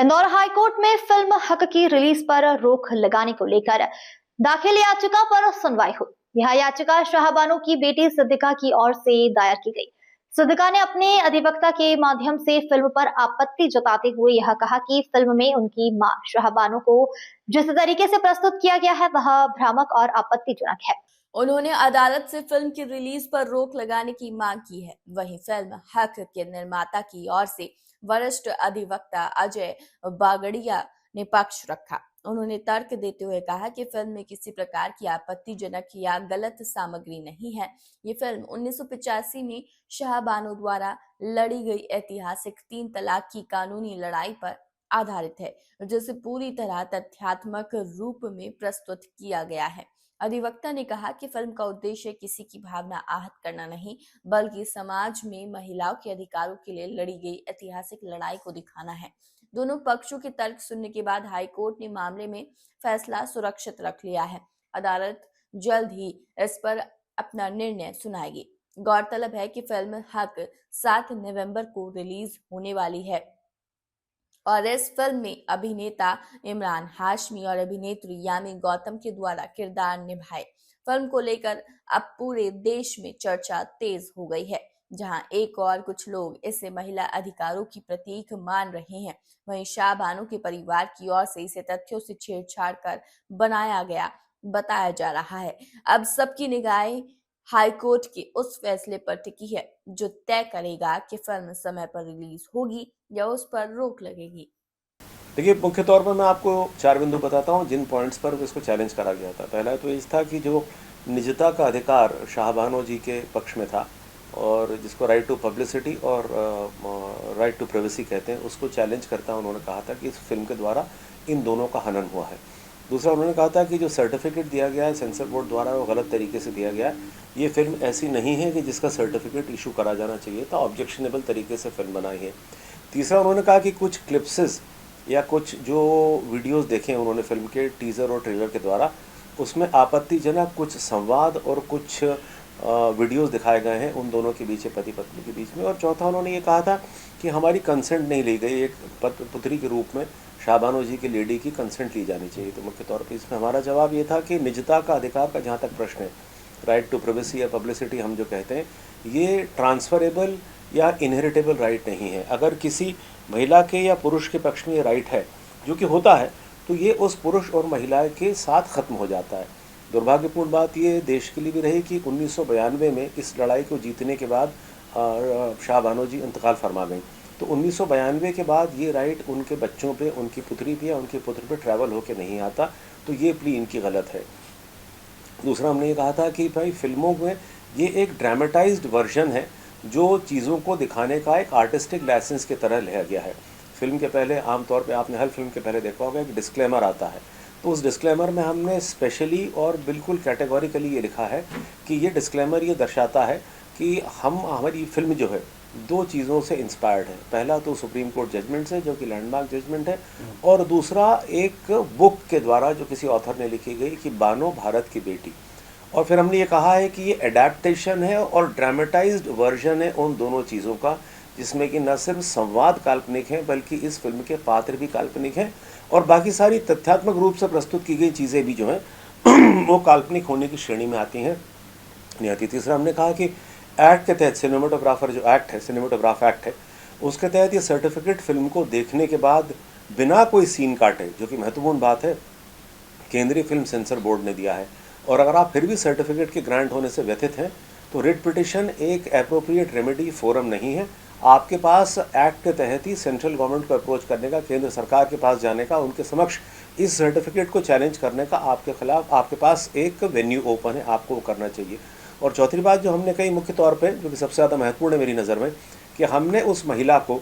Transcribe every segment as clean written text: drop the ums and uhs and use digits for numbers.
Indore high court में film हक की रिलीज पर रोक लगाने को लेकर दाखिल याचिका पर सुनवाई हुई। यह याचिका शाहबानो की बेटी सिद्दीका की ओर से दायर की गई। सिद्दीका ने अपने अधिवक्ता के माध्यम से फिल्म पर आपत्ति जताते हुए यह कहा कि फिल्म में उनकी मां शाहबानो को जिस तरीके से प्रस्तुत किया गया है वह भ्रामक और आपत्तिजनक है। उन्होंने अदालत से फिल्म की रिलीज पर रोक लगाने की मांग की है। वहीं फिल्म हक के निर्माता की ओर से वरिष्ठ अधिवक्ता अजय बागड़िया ने पक्ष रखा। उन्होंने तर्क देते हुए कहा कि फिल्म में किसी प्रकार की आपत्तिजनक या गलत सामग्री नहीं है। ये फिल्म 1985 में शाहबानो द्वारा लड़ी गई ऐतिहासिक 3 तलाक की कानूनी लड़ाई पर आधारित है, जिसे पूरी तरह तथ्यात्मक रूप में प्रस्तुत किया गया है। अधिवक्ता ने कहा कि फिल्म का उद्देश्य किसी की भावना आहत करना नहीं, बल्कि समाज में महिलाओं के अधिकारों के लिए लड़ी गई ऐतिहासिक लड़ाई को दिखाना है। दोनों पक्षों के तर्क सुनने के बाद हाईकोर्ट ने मामले में फैसला सुरक्षित रख लिया है। अदालत जल्द ही इस पर अपना निर्णय सुनाएगी। गौरतलब है कि फिल्म हक 7 नवंबर को रिलीज होने वाली है और इस फिल्म में अभिनेता इमरान हाशमी और अभिनेत्री यामी गौतम के द्वारा किरदार निभाए। फिल्म को लेकर अब पूरे देश में चर्चा तेज हो गई है, जहां एक और कुछ लोग इसे महिला अधिकारों की प्रतीक मान रहे हैं। वहीं शाहबानो के परिवार की ओर से इसे तथ्यों से छेड़छाड़ कर बनाया गया बताया जा रहा है। अब सबकी निगाहें हाईकोर्ट के उस फैसले पर टिकी है, जो तय करेगा कि फिल्म समय पर रिलीज होगी या उस पर रोक लगेगी। देखिए, मुख्य तौर पर मैं आपको 4 बिंदु बताता हूँ जिन पॉइंट्स पर इसको चैलेंज करा गया था। पहला तो ये था कि जो निजता का अधिकार शाहबानो जी के पक्ष में था और जिसको राइट टू पब्लिसिटी और राइट टू प्राइवेसी कहते हैं, उसको चैलेंज करता उन्होंने कहा था कि इस फिल्म के द्वारा इन दोनों का हनन हुआ है। दूसरा, उन्होंने कहा था कि जो सर्टिफिकेट दिया गया है सेंसर बोर्ड द्वारा वो गलत तरीके से दिया गया है। ये फिल्म ऐसी नहीं है कि जिसका सर्टिफिकेट इशू करा जाना चाहिए था, ऑब्जेक्शनेबल तरीके से फिल्म बनाई है। तीसरा, उन्होंने कहा कि कुछ क्लिप्सेस या कुछ जो वीडियोस देखे उन्होंने फिल्म के टीज़र और ट्रेलर के द्वारा, उसमें आपत्तिजनक कुछ संवाद और कुछ वीडियोस दिखाए गए हैं उन दोनों के बीच, पति पत्नी के बीच में। और चौथा, उन्होंने ये कहा था कि हमारी कंसेंट नहीं ली गई, एक पुत्री के रूप में शाहबानो जी की लेडी की कंसेंट ली जानी चाहिए। तो मुख्य तौर पर इसमें हमारा जवाब ये था कि निजता का अधिकार का जहाँ तक प्रश्न है, राइट टू प्राइवेसी या पब्लिसिटी हम जो कहते हैं, ये ट्रांसफरेबल या इनहेरिटेबल राइट नहीं है। अगर किसी महिला के या पुरुष के पक्ष में ये राइट है, जो कि होता है, तो ये उस पुरुष और महिला के साथ ख़त्म हो जाता है। दुर्भाग्यपूर्ण बात ये देश के लिए भी रही कि 1992 में इस लड़ाई को जीतने के बाद शाहबानो जी इंतकाल फरमा गई। तो 1992 के बाद ये राइट उनके बच्चों पे, उनकी पुत्री पे या उनके पुत्र पे ट्रैवल होके नहीं आता, तो ये प्ली इनकी गलत है। दूसरा, हमने ये कहा था कि भाई फिल्मों में ये एक ड्रामेटाइज्ड वर्जन है जो चीज़ों को दिखाने का एक आर्टिस्टिक लाइसेंस की तरह लिया गया है। फिल्म के पहले आमतौर पे आपने हर फिल्म के पहले देखा होगा एक डिस्क्लेमर आता है, तो उस डिस्क्लेमर में हमने स्पेशली और बिल्कुल कैटेगोरिकली ये लिखा है कि ये डिस्क्लेमर ये दर्शाता है कि हमारी फिल्म जो है 2 चीज़ों से इंस्पायर्ड है। पहला तो सुप्रीम कोर्ट जजमेंट से, जो कि लैंडमार्क जजमेंट है, और दूसरा एक बुक के द्वारा जो किसी ऑथर ने लिखी गई कि बानो भारत की बेटी। और फिर हमने ये कहा है कि ये एडेप्टेशन है और ड्रामेटाइज्ड वर्जन है उन दोनों चीज़ों का, जिसमें कि न सिर्फ संवाद काल्पनिक है बल्कि इस फिल्म के पात्र भी काल्पनिक हैं और बाकी सारी तथ्यात्मक रूप से प्रस्तुत की गई चीज़ें भी जो हैं वो काल्पनिक होने की श्रेणी में आती हैं, नहीं आती। तीसरा, हमने कहा कि एक्ट के तहत सिनेमाटोग्राफर जो एक्ट है, सिनेमाटोग्राफ एक्ट है, उसके तहत ये सर्टिफिकेट फिल्म को देखने के बाद बिना कोई सीन काटे, जो कि महत्वपूर्ण बात है, केंद्रीय फिल्म सेंसर बोर्ड ने दिया है। और अगर आप फिर भी सर्टिफिकेट के ग्रांट होने से व्यथित हैं तो रिट पिटिशन एक एप्रोप्रिएट रेमेडी फोरम नहीं है। आपके पास एक्ट के तहत ही सेंट्रल गवर्नमेंट को अप्रोच करने का, केंद्र सरकार के पास जाने का, उनके समक्ष इस सर्टिफिकेट को चैलेंज करने का आपके खिलाफ आपके पास एक वेन्यू ओपन है, आपको वो करना चाहिए। और चौथी बात जो हमने कही मुख्य तौर पर, जो कि सबसे ज़्यादा महत्वपूर्ण है मेरी नज़र में, कि हमने उस महिला को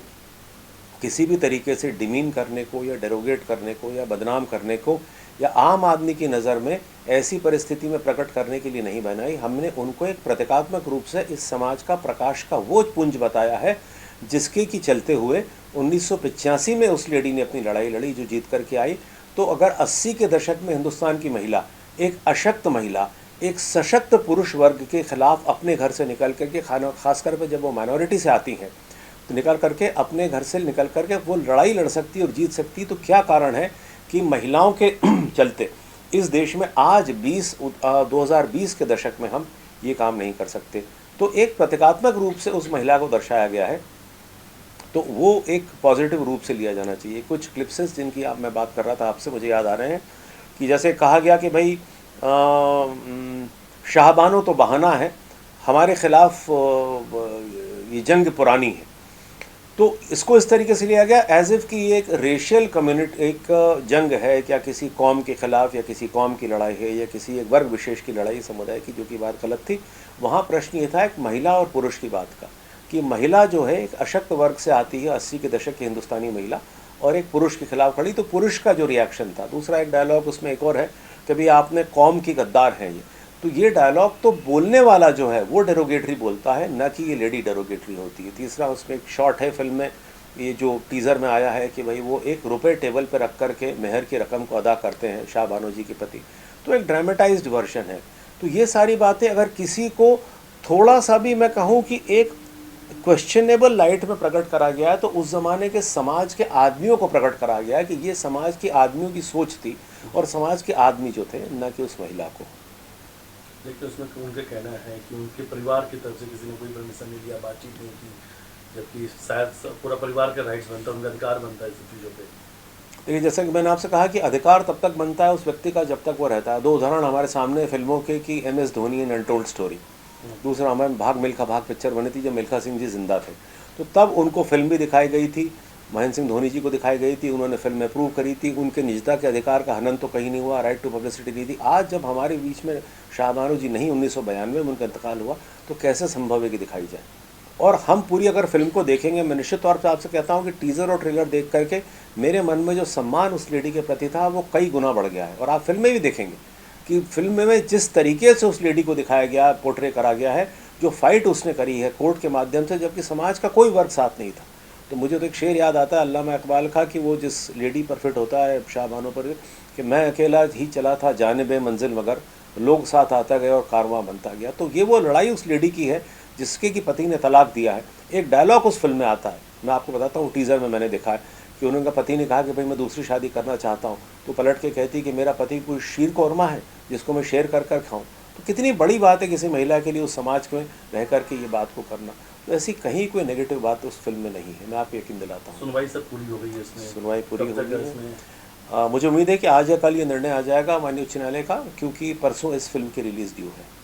किसी भी तरीके से डिमीन करने को या डेरोगेट करने को या बदनाम करने को या आम आदमी की नज़र में ऐसी परिस्थिति में प्रकट करने के लिए नहीं बनाई। हमने उनको एक प्रतीकात्मक रूप से इस समाज का प्रकाश का वो पुंज बताया है जिसके की चलते हुए 1985 में उस लेडी ने अपनी लड़ाई लड़ी जो जीत करके आई। तो अगर 80 के दशक में हिंदुस्तान की महिला, एक अशक्त महिला, एक सशक्त पुरुष वर्ग के खिलाफ अपने घर से निकल करके, खासकर पे जब वो माइनॉरिटी से आती हैं, तो निकल करके अपने घर से निकल करके वो लड़ाई लड़ सकती है और जीत सकती है। तो क्या कारण है कि महिलाओं के चलते इस देश में आज 2020 के दशक में हम ये काम नहीं कर सकते। तो एक प्रतीकात्मक रूप से उस महिला को दर्शाया गया है, तो वो एक पॉजिटिव रूप से लिया जाना चाहिए। कुछ क्लिप्सेस जिनकी मैं बात कर रहा था आपसे, मुझे याद आ रहे हैं कि जैसे कहा गया कि भाई शाहबानो तो बहाना है, हमारे खिलाफ ये जंग पुरानी है। तो इसको इस तरीके से लिया गया एज इफ़ कि ये एक रेशियल कम्युनिटी एक जंग है, क्या किसी कौम के ख़िलाफ़ या किसी कौम की लड़ाई है या किसी एक वर्ग विशेष की लड़ाई, समुदाय की, जो कि बात गलत थी। वहाँ प्रश्न ये था एक महिला और पुरुष की बात का, कि महिला जो है एक अशक्त वर्ग से आती है, 80 के दशक की हिंदुस्तानी महिला, और एक पुरुष के खिलाफ खड़ी, तो पुरुष का जो रिएक्शन था। दूसरा एक डायलॉग उसमें एक और है कि भाई आपने कौम की गद्दार हैं ये, तो ये डायलॉग तो बोलने वाला जो है वो डेरोगेटरी बोलता है, न कि ये लेडी डेरोगेटरी होती है। तीसरा उसमें एक शॉट है फिल्म में, ये जो टीज़र में आया है कि भाई वो एक रुपये टेबल पर रख कर के मेहर की रकम को अदा करते हैं शाहबानो जी के पति, तो एक ड्रामेटाइज्ड वर्जन है। तो ये सारी बातें अगर किसी को थोड़ा सा भी मैं कहूँ कि एक क्वेश्चनेबल लाइट में प्रकट करा गया है, तो उस ज़माने के समाज के आदमियों को प्रकट करा गया है कि ये समाज के आदमियों की सोच थी और समाज के आदमी जो थे, न कि उस महिला को। देखिए उसमें उनका कहना है कि उनके परिवार की तरफ से किसी ने कोई परमिशन नहीं दिया, बातचीत नहीं की, जबकि शायद पूरा परिवार का राइट्स बनता है, उनका अधिकार बनता है इस चीज़ों पे। देखिए जैसा कि मैंने आपसे कहा कि अधिकार तब तक बनता है उस व्यक्ति का जब तक वो रहता है। दो उदाहरण हमारे सामने फिल्मों के कि MS Dhoni an untold story, दूसरा हमारे भाग मिल्खा भाग पिक्चर बनी थी जब मिल्खा सिंह जी जिंदा थे, तो तब उनको फिल्म भी दिखाई गई थी, महेंद्र सिंह धोनी जी को दिखाई गई थी, उन्होंने फिल्म अप्रूव करी थी, उनके निजता के अधिकार का हनन तो कहीं नहीं हुआ, राइट टू पब्लिसिटी दी थी। आज जब हमारे बीच में शाहबानो जी नहीं, 1992 में उनका इंतकाल हुआ, तो कैसे संभव है कि दिखाई जाए। और हम पूरी अगर फिल्म को देखेंगे, मैं निश्चित तौर पर आपसे कहता हूँ कि टीज़र और ट्रेलर देख करके मेरे मन में जो सम्मान उस लेडी के प्रति था वो कई गुना बढ़ गया है। और आप फिल्म में भी देखेंगे कि फिल्म में जिस तरीके से उस लेडी को दिखाया गया, पोर्ट्रे करा गया है, जो फाइट उसने करी है कोर्ट के माध्यम से, जबकि समाज का कोई वर्ग साथ नहीं था। तो मुझे तो एक शेर याद आता है अल्लामा इकबाल का कि वो जिस लेडी पर फिट होता है शाहबानो पर, कि मैं अकेला ही चला था जानिबे मंजिल मगर लोग साथ आता गए और कारवां बनता गया। तो ये वो लड़ाई उस लेडी की है जिसके कि पति ने तलाक दिया है। एक डायलॉग उस फिल्म में आता है, मैं आपको बताता हूँ, टीज़र में मैंने देखा है कि उनका पति ने कहा कि भाई मैं दूसरी शादी करना चाहता हूँ, तो पलट के कहती कि मेरा पति कोई शीर कौरमा है जिसको मैं शेयर कर कर खाऊँ। तो कितनी बड़ी बात है किसी महिला के लिए उस समाज में रह कर के ये बात को करना। तो ऐसी कहीं कोई नेगेटिव बात उस फिल्म में नहीं है, मैं आपको यकीन दिलाता हूँ। सुनवाई सब पूरी हो गई है इसमें? सुनवाई पूरी हो गई है। मुझे उम्मीद है कि आज या कल ये निर्णय आ जाएगा माननीय उच्च न्यायालय का, क्योंकि परसों इस फिल्म की रिलीज़ ड्यू है।